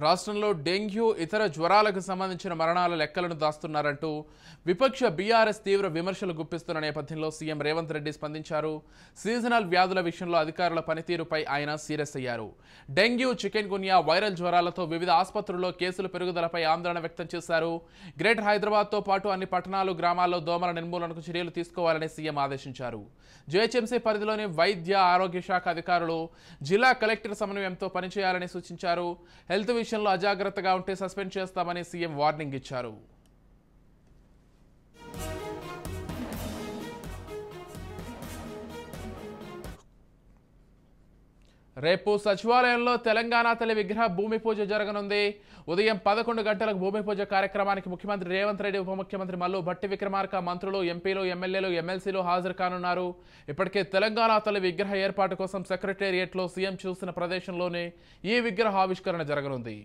రాష్ట్రంలో డెంగ్యూ ఇతర జ్వరాలకు సంబంధించిన మరణాల లెక్కలను దాస్తున్నారంటూ విపక్ష బీఆర్ఎస్ తీవ్ర విమర్శలు గుప్పిస్తున్న నేపథ్యంలో సీఎం రేవంత్ రెడ్డి స్పందించారు. సీజనల్ వ్యాధుల విషయంలో అధికారుల పనితీరుపై ఆయన సీరియస్ అయ్యారు. డెంగ్యూ, చికెన్ గున్యా, వైరల్ జ్వరాలతో వివిధ ఆసుపత్రుల్లో కేసుల పెరుగుదలపై ఆందోళన వ్యక్తం చేశారు. గ్రేటర్ హైదరాబాద్తో పాటు అన్ని పట్టణాలు, గ్రామాల్లో దోమల నిర్మూలనకు చర్యలు తీసుకోవాలని సీఎం ఆదేశించారు. జీహెచ్ఎంసీ పరిధిలోని వైద్య ఆరోగ్య శాఖ అధికారులు జిల్లా కలెక్టర్ సమన్వయంతో పనిచేయాలని సూచించారు. హెల్త్ విషయంలో అజాగ్రత్తగా ఉంటే సస్పెండ్ చేస్తామని సీఎం వార్నింగ్ ఇచ్చారు. రేపు సచివాలయంలో తెలంగాణ తల్లి విగ్రహ భూమి పూజ జరగనుంది. ఉదయం 11 గంటలకు భూమి పూజ కార్యక్రమానికి ముఖ్యమంత్రి రేవంత్ రెడ్డి, ఉప ముఖ్యమంత్రి మల్లు భట్టి విక్రమార్క, మంత్రులు, ఎంపీలు, ఎమ్మెల్యేలు, ఎమ్మెల్సీలు హాజరు కానున్నారు. ఇప్పటికే తెలంగాణ తల్లి విగ్రహ ఏర్పాటు కోసం సెక్రటేరియట్లో సీఎం చూసిన ప్రదేశంలోనే ఈ విగ్రహ ఆవిష్కరణ జరగనుంది.